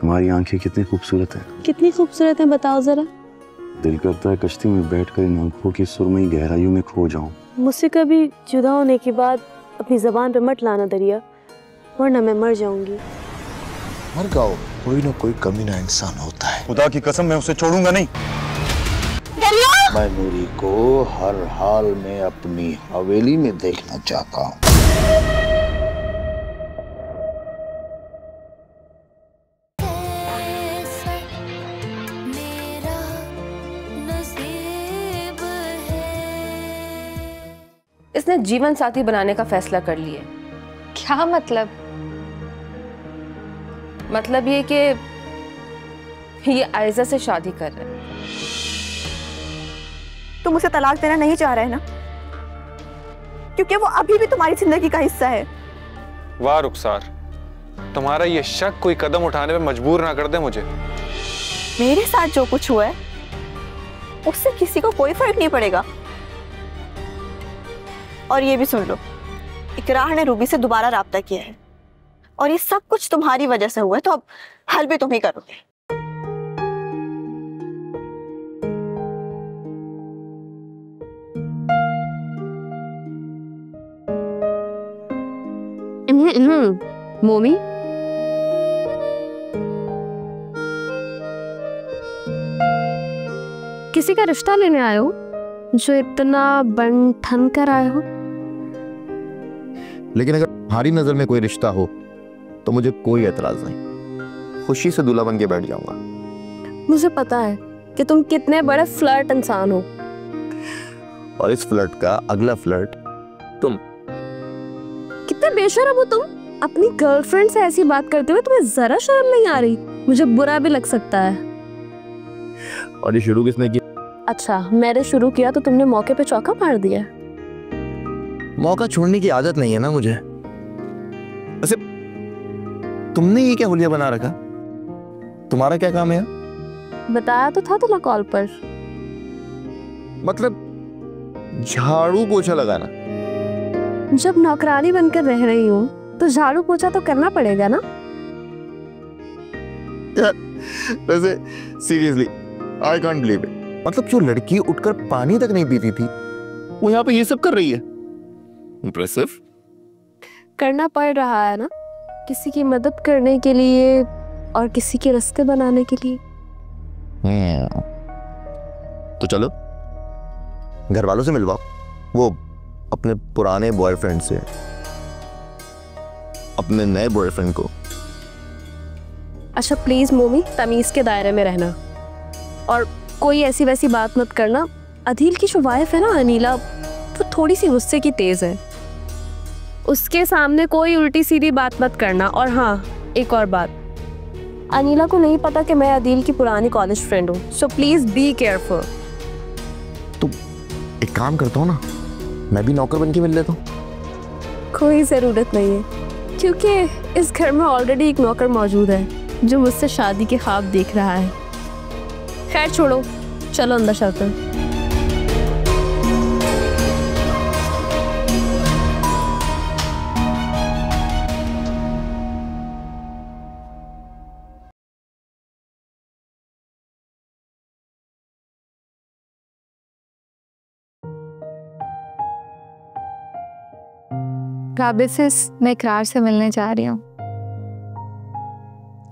तुम्हारी आंखें कितनी खूबसूरत हैं। कितनी खूबसूरत है बताओ जरा। दिल करता है कश्ती में बैठकर इन आंखों की सुरमई गहराइयों में खो जाऊं। मुझसे कभी जुदा होने के बाद अपनी जबान पे मत लाना दरिया, वरना मैं मर जाऊंगी। मर जाओ, कोई ना कोई कमीना इंसान होता है। खुदा की कसम मैं उसे छोड़ूंगा नहीं। मैं नूरी को हर हाल में अपनी हवेली में देखना चाहता हूँ। इसने जीवन साथी बनाने का फैसला कर लिया। क्या मतलब? मतलब ये कि ये आयजा से शादी कर रहे हैं। तुम उसे तलाक देना नहीं चाह रहे ना, क्योंकि वो अभी भी तुम्हारी जिंदगी का हिस्सा है। वाह रुखसार, तुम्हारा ये शक कोई कदम उठाने में मजबूर ना कर दे मुझे। मेरे साथ जो कुछ हुआ है उससे किसी को कोई फर्क नहीं पड़ेगा। और ये भी सुन लो, इकरार ने रूबी से दोबारा राब्ता किया है और ये सब कुछ तुम्हारी वजह से हुआ है, तो अब हल भी तुम ही करोगे। मोमी, किसी का रिश्ता लेने आए हो जो इतना बन ठन कर आए हो? लेकिन अगर तुम्हारी नजर में कोई रिश्ता हो तो मुझे कोई एतराज नहीं, खुशी से दूल्हा बन के बैठ जाऊंगा। मुझे पता है कि तुम कितने बड़े फ्लर्ट इंसान हो, और इस फ्लर्ट का अगला फ्लर्ट तुम। कितने बेशर्म हो तुम। अपनी गर्लफ्रेंड से ऐसी बात करते हुए तुम्हें जरा शर्म नहीं आ रही? मुझे बुरा भी लग सकता है। और ये शुरू किसने किया? अच्छा, मैंने शुरू किया तो तुमने मौके पे चौका मार दिया। मौका छोड़ने की आदत नहीं है ना मुझे। वैसे तुमने ये क्या हुलिया बना रखा? तुम्हारा क्या काम है? बताया तो था तुम्हें कॉल पर। मतलब झाड़ू पोछा लगाना? जब नौकरानी बनकर रह रही हूँ तो झाड़ू पोछा तो करना पड़ेगा ना। वैसे seriously I can't believe it. मतलब जो लड़की उठकर पानी तक नहीं पीती थी वो यहाँ पे ये सब कर रही है। इम्प्रेसिव। करना पड़ रहा है ना, किसी की मदद करने के लिए और किसी के रास्ते बनाने के लिए। तो चलो घर वालों से मिलवाओ, वो अपने पुराने बॉयफ्रेंड से अपने नए बॉयफ्रेंड को। अच्छा प्लीज मोमी, तमीज के दायरे में रहना और कोई ऐसी वैसी बात मत करना। अदील की जो वाइफ है ना अनीला, वो थोड़ी सी गुस्से की तेज है। उसके सामने कोई उल्टी सीधी बात मत करना। और हाँ, एक और बात, अनीला को नहीं पता कि मैं अदील की पुरानी कॉलेज फ्रेंड हूँ, सो प्लीज बी केयरफुल। तो एक काम करता हूँ ना, मैं भी नौकर बन के मिल लेता हूँ। कोई ज़रूरत नहीं है, क्योंकि इस घर में ऑलरेडी एक नौकर मौजूद है जो मुझसे शादी के ख्वाब देख रहा है। खैर छोड़ो, चलो अंदर चलते हैं। राबिया से मैं इकरार से मिलने जा रही हूँ।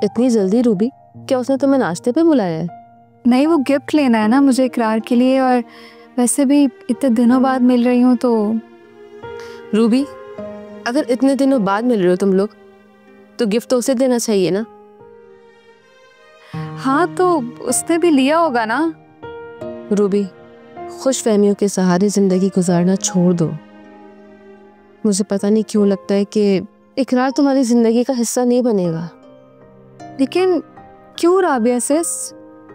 इतनी जल्दी रूबी? क्या उसने तुम्हें नाश्ते पे बुलाया है? नहीं, वो गिफ्ट लेना है ना मुझे इकरार के लिए, और वैसे भी इतने दिनों बाद मिल रही हूँ तो। रूबी, अगर इतने दिनों बाद मिल रहे हो तुम लोग तो गिफ्ट तो उसे देना चाहिए ना। हाँ तो उसने भी लिया होगा ना। रूबी, खुशफहमियों के सहारे जिंदगी गुजारना छोड़ दो। मुझे पता नहीं क्यों लगता है कि इकरार तुम्हारी जिंदगी का हिस्सा नहीं बनेगा। लेकिन क्यों राबिया सिस?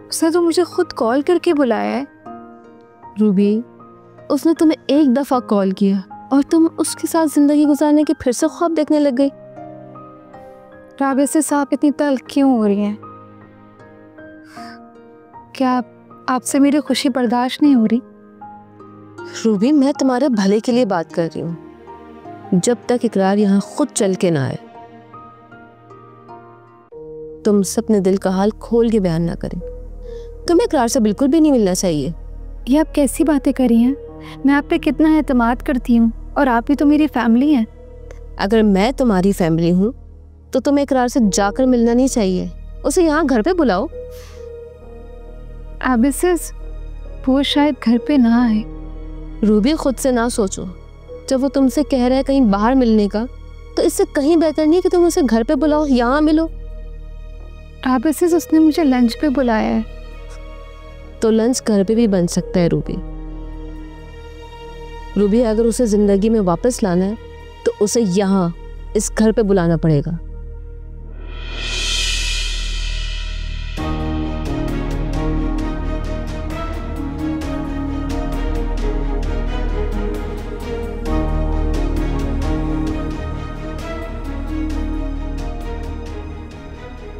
उसने तो मुझे खुद कॉल करके बुलाया है। रूबी, उसने तुम्हें एक दफा कॉल किया और तुम उसके साथ जिंदगी गुजारने के फिर से ख्वाब देखने लग गई। राबिया सिस, आप इतनी तल्ख क्यों हो रही हैं? क्या आपसे मेरी खुशी बर्दाश्त नहीं हो रही? रूबी, मैं तुम्हारे भले के लिए बात कर रही हूँ। जब तक इकरार यहाँ खुद चल के ना आए तुमसे अपने दिल का हाल खोल के बयान ना करें। तुम्हें इकरार से बिल्कुल भी नहीं मिलना चाहिए। ये आप कैसी बातें करी हैं? मैं आप पे कितना एतमाद करती हूँ और आप भी तो मेरी फैमिली हैं। अगर मैं तुम्हारी फैमिली हूँ तो तुम्हें इकरार से जाकर मिलना नहीं चाहिए, उसे यहाँ घर पे बुलाओ। आप वो शायद घर पे ना आए। रूबी, खुद से ना सोचो। जब वो तुमसे कह रहा है कहीं बाहर मिलने का, तो इससे कहीं बेहतर नहीं कि तुम उसे घर पे बुलाओ, यहाँ मिलो। आप उसने मुझे लंच पे बुलाया है। तो लंच घर पे भी बन सकता है रूबी। रूबी, अगर उसे जिंदगी में वापस लाना है तो उसे यहाँ इस घर पे बुलाना पड़ेगा।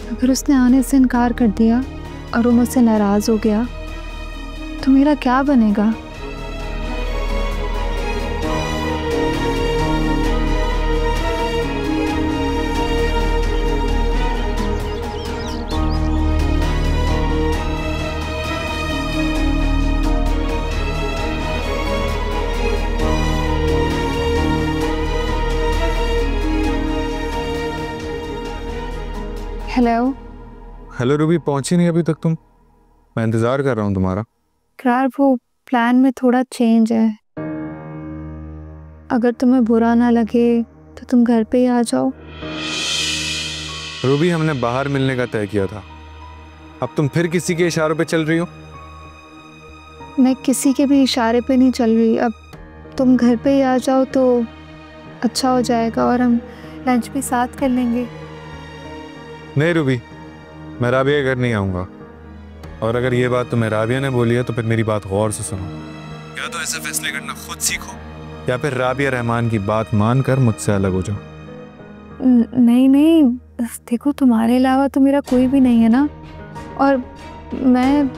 अगर उसने आने से इनकार कर दिया और वो मुझसे नाराज हो गया तो मेरा क्या बनेगा? हेलो। हेलो रूबी, पहुंची नहीं अभी तक तुम? मैं इंतजार कर रहा हूँ तुम्हारा। इकरार, वो प्लान में थोड़ा चेंज है। अगर तुम्हें बुरा ना लगे तो तुम घर पे ही आ जाओ। रूबी, हमने बाहर मिलने का तय किया था, अब तुम फिर किसी के इशारों पे चल रही हो। मैं किसी के भी इशारे पे नहीं चल रही। अब तुम घर पे ही आ जाओ तो अच्छा हो जाएगा और हम लंच भी साथ कर लेंगे। नहीं रूबी, मैं राबिया के घर नहीं आऊँगा। और अगर ये बात तुम्हें राबिया ने बोली है तो फिर मेरी बात गौर से सुनो। या तो ऐसे फैसले करना खुद सीखो, या फिर राबिया रहमान की बात मानकर मुझसे अलग हो जाओ। नहीं नहीं, देखो तुम्हारे अलावा तो मेरा कोई भी नहीं है ना, और मैं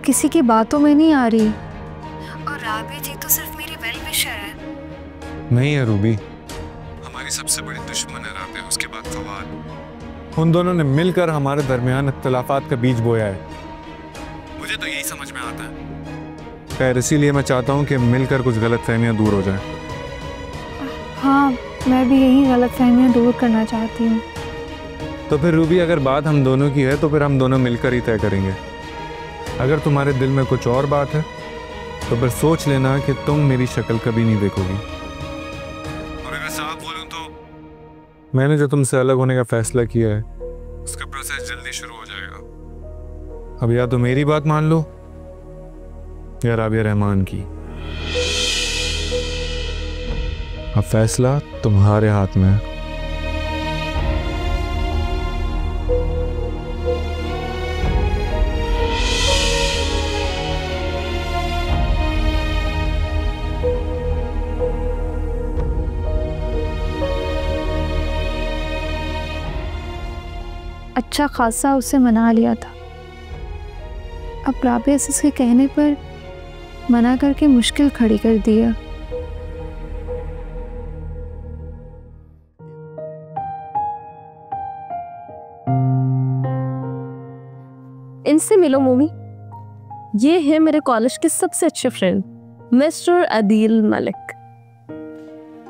किसी की बातों में नहीं आ रही। और राबिया जी तो सिर्फ मेरी वेल विशर है। नहीं है रूबी, हमारी सबसे बड़ी दुश्मन है राबिया, उसके बाद फवाद। उन दोनों ने मिलकर हमारे दरमियान इख्तिलाफात का बीज बोया है। मुझे तो यही समझ में आता है। खैर, इसीलिए मैं चाहता हूँ कि मिलकर कुछ गलतफहमियां दूर हो जाएं। हाँ, मैं भी यही गलतफहमियां दूर करना चाहती हूँ। तो फिर रूबी, अगर बात हम दोनों की है तो फिर हम दोनों मिलकर ही तय करेंगे। अगर तुम्हारे दिल में कुछ और बात है तो फिर सोच लेना कि तुम मेरी शक्ल कभी नहीं देखोगी। और अगर साफ बोलूं तो मैंने जो तुमसे अलग होने का फैसला किया है उसका प्रोसेस जल्दी शुरू हो जाएगा। अब या तो मेरी बात मान लो या राबिया रहमान की। अब फैसला तुम्हारे हाथ में है। अच्छा खासा उसे मना लिया था। अब राबिया इसके कहने पर मना करके मुश्किल खड़ी कर दिया। इनसे मिलो मोमी, ये है मेरे कॉलेज के सबसे अच्छे friend mister Adeel Malik.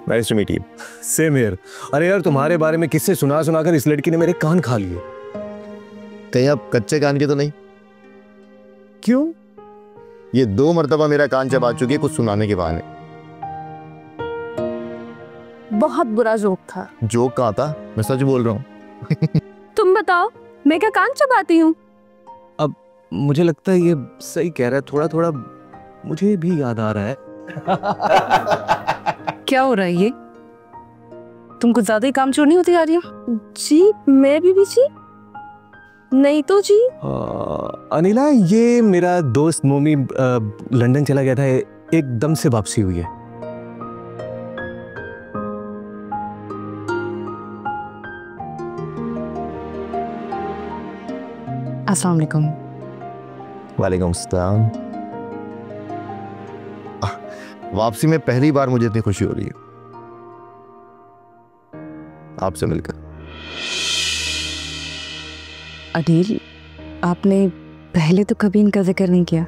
Nice to meet you. Same here. अरे यार, तुम्हारे बारे में किससे सुना सुना कर इस लड़की ने मेरे कान खा लिए। कहीं आप कच्चे कान के तो नहीं? क्यों? ये 2 मर्तबा मेरा कान चबा चुकी है कुछ सुनाने के बहाने। बहुत बुरा जोक था। जोक कहाँ था, मैं सच बोल रहा हूँ। तुम बताओ, मैं क्या कान चबाती हूँ? अब मुझे लगता है ये सही कह रहा है। थोड़ा थोड़ा मुझे भी याद आ रहा है। क्या हो रहा है ये? तुम कुछ ज्यादा ही कामचोर नहीं होती आ रही हो? जी मैं भी जी नहीं तो जी। अनिला, ये मेरा दोस्त मोमी लंदन चला गया था, एकदम से वापसी हुई है। अस्सलाम वालेकुम। वालेकुम सलाम। वापसी में पहली बार मुझे इतनी खुशी हो रही है आपसे मिलकर। अडील, आपने पहले तो कभी इनका जिक्र नहीं किया।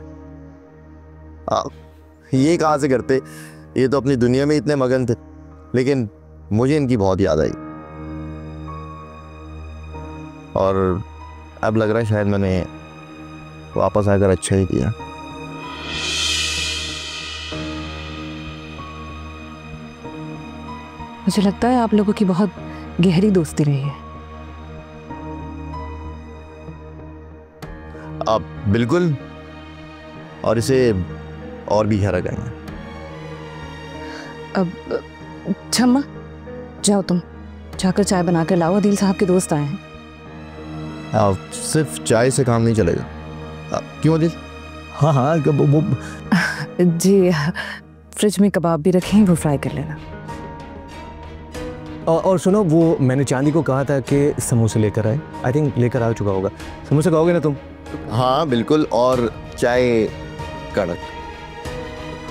ये कहाँ से करते, ये तो अपनी दुनिया में इतने मगन थे, लेकिन मुझे इनकी बहुत याद आई। और अब लग रहा है शायद मैंने वापस आकर अच्छा ही किया। मुझे लगता है आप लोगों की बहुत गहरी दोस्ती रही है। आप बिल्कुल, और इसे और भी गहरा करेंगे। अब छम्मा, जाओ तुम जाकर चाय बना कर लाओ, अदील साहब के दोस्त आए हैं। सिर्फ चाय से काम नहीं चलेगा। क्यों अदील? हाँ हाँ वो जी, फ्रिज में कबाब भी रखे हैं, वो फ्राई कर लेना। और सुनो, वो मैंने चांदी को कहा था कि समोसे लेकर आए। आई थिंक लेकर आ चुका होगा। समोसे खाओगे ना तुम? हाँ बिल्कुल, और चाय कड़क।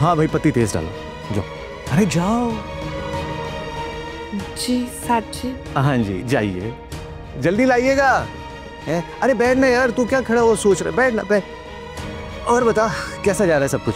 हाँ भाई, पत्ती तेज डालो। जाओ, अरे जाओ। जी साची। हाँ जी, जाइए, जल्दी लाइएगा। अरे बैठ ना यार, तू क्या खड़ा हो सोच रहा है? बैठ ना, बैठ। और बता, कैसा जा रहा है सब कुछ?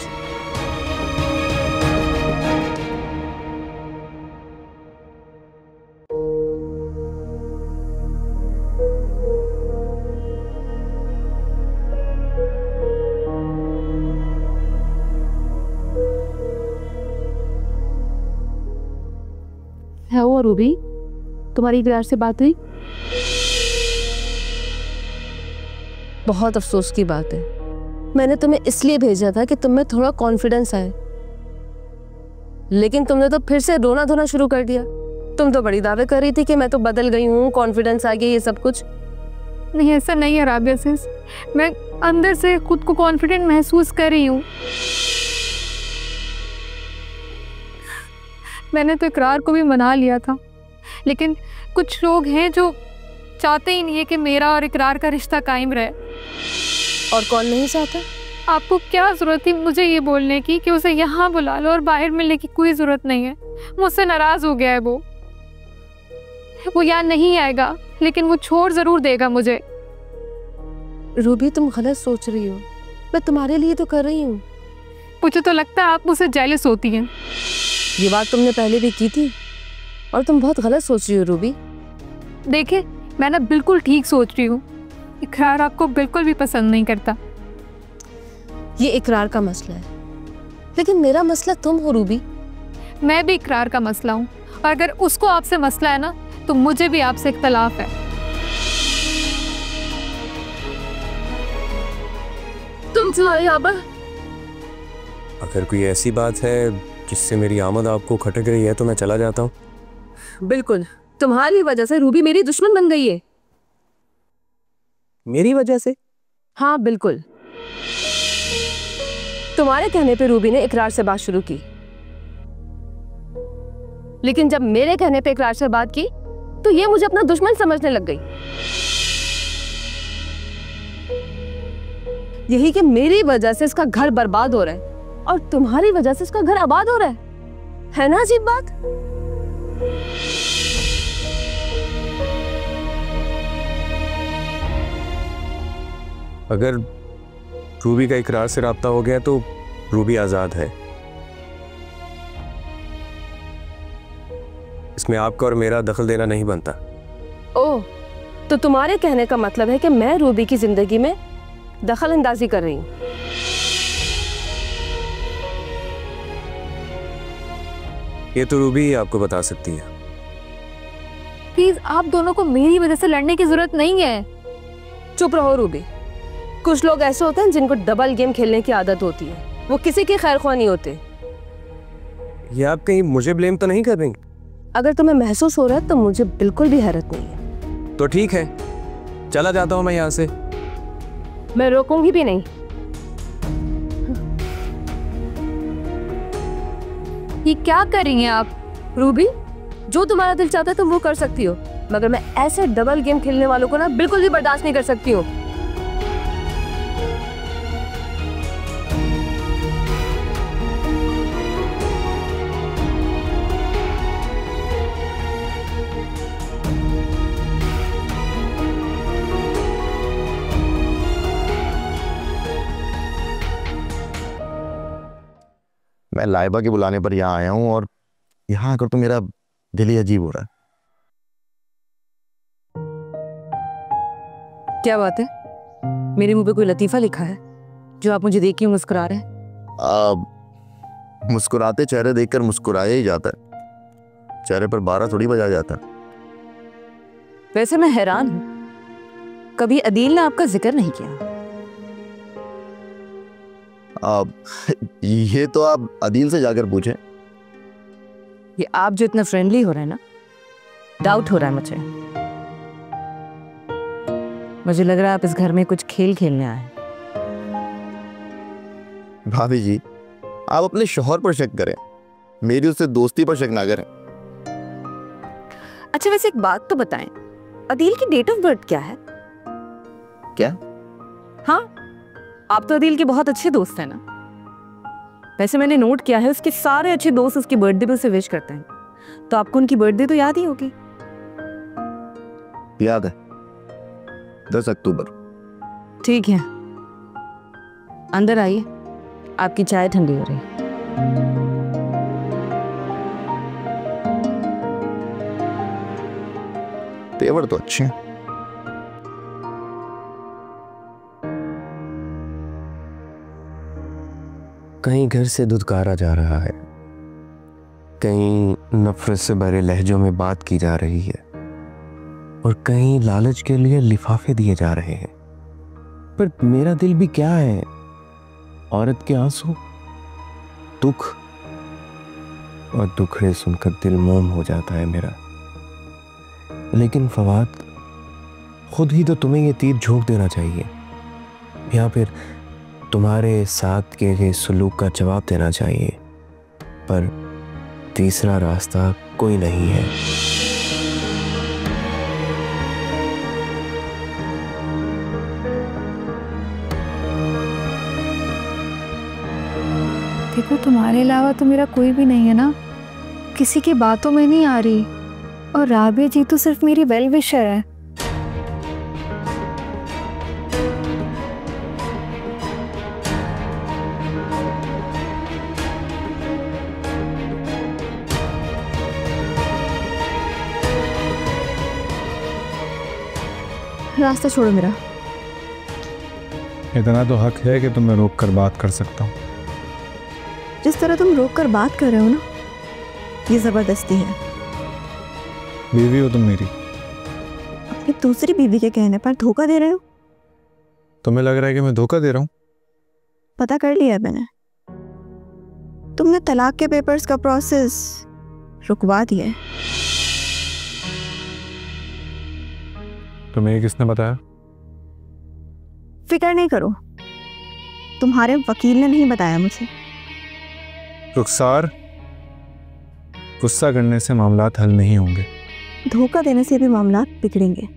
है वो रूबी, तुम्हारी इकरार से बात हुई? बहुत अफसोस की बात है। मैंने तुम्हें इसलिए भेजा था कि तुम्हें थोड़ा कॉन्फिडेंस आए, लेकिन तुमने तो फिर से रोना धोना शुरू कर दिया। तुम तो बड़ी दावे कर रही थी कि मैं तो बदल गई हूँ, कॉन्फिडेंस आ गया, ये सब कुछ। नहीं, ऐसा नहीं है राबिया सिस, मैं अंदर से खुद को कॉन्फिडेंट महसूस कर रही हूँ। मैंने तो इकरार को भी मना लिया था, लेकिन कुछ लोग हैं जो चाहते ही नहीं है कि मेरा और इकरार का रिश्ता कायम रहे। और कौन नहीं चाहता? आपको क्या ज़रूरत थी मुझे ये बोलने की कि उसे यहाँ बुला लो और बाहर मिलने की कोई ज़रूरत नहीं है। मुझसे नाराज़ हो गया है वो यहाँ नहीं आएगा, लेकिन वो छोड़ ज़रूर देगा मुझे। रूबी, तुम गलत सोच रही हो, मैं तुम्हारे लिए तो कर रही हूँ। मुझे तो लगता है आप मुझसे जेलस होती हैं। ये बात तुमने पहले भी की थी और तुम बहुत गलत सोच रही हो रूबी। देखिए, मैं ना बिल्कुल ठीक सोच रही हूँ। इकरार आपको बिल्कुल भी पसंद नहीं करता। ये इकरार का मसला है, लेकिन मेरा मसला तुम हो रूबी। मैं भी इकरार का मसला हूँ, और अगर उसको आपसे मसला है ना, तो मुझे भी आपसे इख्तलाफ है। तुम जो यहाँ पर, अगर कोई ऐसी बात है जिससे मेरी आमद आपको खटक रही है तो मैं चला जाता हूँ। बिल्कुल, तुम्हारी वजह से रूबी मेरी दुश्मन बन गई है। मेरी वजह से? हाँ बिल्कुल, तुम्हारे कहने पे रूबी ने इकरार से बात शुरू की, लेकिन जब मेरे कहने पे इकरार से बात की तो ये मुझे अपना दुश्मन समझने लग गई। यही कि मेरी वजह से इसका घर बर्बाद हो रहा है और तुम्हारी वजह से इसका घर आबाद हो रहा है ना अजीब बात? अगर रूबी का इकरार से राब्ता हो गया तो रूबी आजाद है। इसमें आपका और मेरा दखल देना नहीं बनता। ओह, तो तुम्हारे कहने का मतलब है कि मैं रूबी की जिंदगी में दखल अंदाजी कर रही हूं। ये तो रूबी ही आपको बता सकती है। प्लीज, आप दोनों को मेरी वजह से लड़ने की जरूरत नहीं है। चुप रहो रूबी। कुछ लोग ऐसे होते हैं जिनको डबल गेम खेलने की आदत होती है, वो किसी के खैरख्वाह नहीं होते। ये आप कहीं मुझे ब्लेम तो नहीं कर रही? अगर तुम्हें महसूस हो रहा है तो मुझे बिल्कुल भी हैरत नहीं है। तो ठीक है, चला जाता हूं मैं यहाँ से। मैं रोकूंगी भी नहीं। ये क्या कर रही हैं आप? रूबी, जो तुम्हारा दिल चाहता है तुम वो कर सकती हो, मगर मैं ऐसे डबल गेम खेलने वालों को ना बिल्कुल भी बर्दाश्त नहीं कर सकती हूँ। मैं लाइबा के बुलाने पर यहाँ आया हूँ और यहाँ आकर तो मेरा दिल ही अजीब हो रहा है। क्या बात है? मेरे मुंह पे कोई लतीफा लिखा है जो आप मुझे देख के मुस्कुरा रहे हैं? मुस्कुराते चेहरे देखकर मुस्कुराया ही जाता है, चेहरे पर 12 थोड़ी बजा जाता। वैसे मैं हैरान हूं, कभी अदील ने आपका जिक्र नहीं किया। ये तो आप अदील से जाकर पूछें। ये आप जो इतना फ्रेंडली हो रहे हैं ना, डाउट हो रहा है मुझे लग रहा है आप इस घर में कुछ खेल खेलने आए हैं। भाभी जी, आप अपने शौहर पर शक करें, मेरी उससे दोस्ती पर शक ना करें। अच्छा वैसे एक बात तो बताएं, अदील की डेट ऑफ बर्थ क्या है? क्या? हाँ, आप तो अदील के बहुत अच्छे दोस्त हैं ना। वैसे मैंने नोट किया है उसके सारे अच्छे दोस्त उसकी बर्थडे पर उसे विश करते हैं, तो आपको उनकी बर्थडे तो याद ही होगी। याद है, 10 अक्टूबर। ठीक है, अंदर आइए, आपकी चाय ठंडी हो रही है। तेवर तो अच्छे हैं। कहीं घर से धुतकारा जा रहा है, कहीं नफरत से भरे लहजों में बात की जा रही है, और कहीं लालच के लिए लिफाफे दिए जा रहे हैं। पर मेरा दिल भी क्या है? औरत के आंसू, दुख, और दुखड़े सुनकर दिल मोम हो जाता है मेरा। लेकिन फवाद, खुद ही तो तुम्हें ये तीर झोंक देना चाहिए, या फिर तुम्हारे साथ के गए सलूक का जवाब देना चाहिए, पर तीसरा रास्ता कोई नहीं है। देखो, तुम्हारे अलावा तो मेरा कोई भी नहीं है ना, किसी की बातों में नहीं आ रही। और राबिया जी तो सिर्फ मेरी वेल विशर है। रास्ता छोड़ो मेरा। इतना तो हक है कि तुम्हें रोक कर बात कर सकता हूँ। जिस तरह तुम रोक कर बात कर रहे हो ना, ये जबरदस्ती है। बीवी हो तुम मेरी। अपनी दूसरी बीवी के कहने पर धोखा दे रहे हो? तुम्हें लग रहा है कि मैं धोखा दे रहा हूँ? पता कर लिया मैंने, तुमने तलाक के पेपर्स का प्रोसेस रुकवा दिया है। तुम्हें किसने बताया? फिक्र नहीं करो, तुम्हारे वकील ने नहीं बताया मुझे। रुखसार, गुस्सा करने से मामलात हल नहीं होंगे। धोखा देने से भी मामलात बिगड़ेंगे।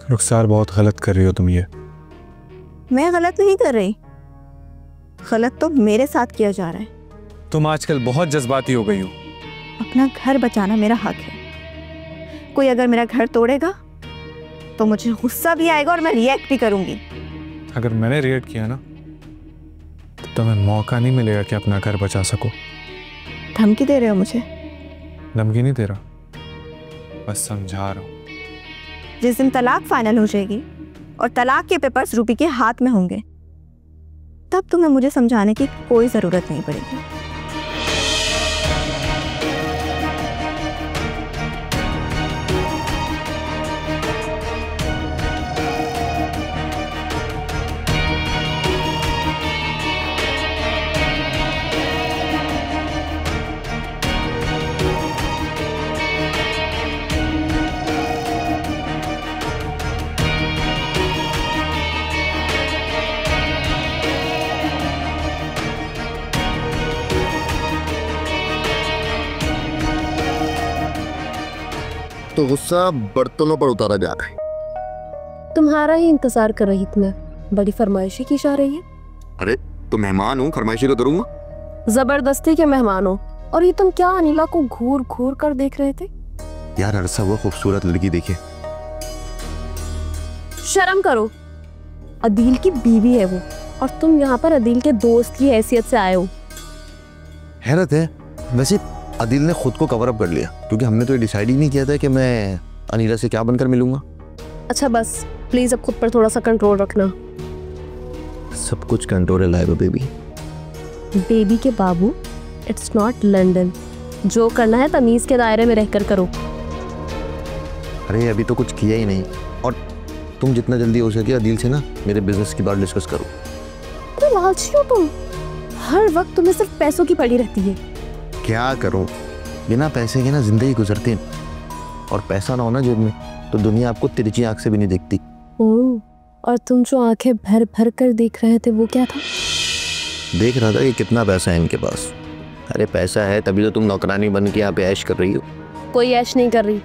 रुखसार, बहुत गलत कर रही हो तुम। ये मैं गलत नहीं कर रही, गलत तो मेरे साथ किया जा रहा है। तुम आजकल बहुत जज्बाती हो गई हो। अपना घर बचाना मेरा हक है। कोई अगर मेरा घर तोड़ेगा तो मुझे गुस्सा भी आएगा और मैं रिएक्ट भी करूंगी। अगर मैंने रिएक्ट किया ना, तो तुम्हें मौका नहीं मिलेगा कि अपना घर बचा सको। धमकी दे रहे हो मुझे? धमकी नहीं दे रहा, बस समझा रहा हूँ। जिस दिन तलाक फाइनल हो जाएगी और तलाक के पेपर्स रूबी के हाथ में होंगे, तब तुम्हें मुझे समझाने की कोई जरूरत नहीं पड़ेगी। तो गुस्सा बर्तनों पर उतारा जा रहा है। तुम्हारा ही इंतजार कर रही थी मैं। बड़ी फरमाइशी की जा रही है। अरे तो मेहमान हूँ, फरमाइशी तो करूंगा। जबरदस्ती के मेहमान हो। और ये तुम क्या अनिला को घूर घूर कर देख रहे थे? यार अरसा, वो खूबसूरत लड़की देखिए। शर्म करो, अदील की बीवी है वो, और तुम यहाँ पर अदील के दोस्त की हैसियत से आए हो। हैरत है, वैसे अदिल ने खुद को कवर अप कर लिया, क्योंकि हमने तो ये डिसाइड ही नहीं किया था कि मैं अनीला से क्या बनकर मिलूंगा। अच्छा बस प्लीज अब खुद पर थोड़ा सा कंट्रोल रखना। सब कुछ कंट्रोल है लाइव बेबी। बेबी के बाबू, इट्स नॉट लंदन। जो करना है तमीज के दायरे में रहकर करो। अरे अभी तो कुछ किया ही नहीं, और तुम जितना जल्दी हो सके अदिल से ना मेरे बिजनेस की बात डिस्कस करो। अरे लालची हो तुम, हर वक्त तुम्हें सिर्फ पैसों की पड़ी रहती है। क्या करूं, बिना पैसे के ना जिंदगी गुजरती है, और पैसा ना होना जेब में तो दुनिया आपको तिरछी आंख से भी नहीं देखती। ओह, और तुम जो आंखें भर भर कर देख रहे थे वो क्या था? देख रहा था कि कितना पैसा है इनके पास। अरे पैसा है तभी तो तुम नौकरानी बन के यहाँ पे ऐश कर रही हो। कोई ऐश नहीं कर रही।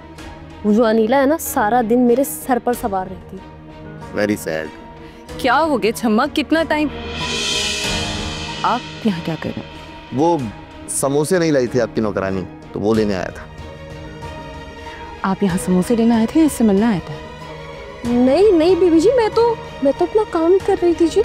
वो जो अनीला है ना, सारा दिन मेरे सर पर सवार रहती है। Very sad. क्या हो गया छम्मा, कितना टाइम? आप यहाँ क्या कर रहे हैं? वो समोसे नहीं लाई थी आपकी नौकरानी, तो वो लेने आया था। आप यहाँ समोसे लेने आए थे या इससे मिलना आए थे? नहीं नहीं बीबी जी, मैं तो अपना काम कर रही थी जी।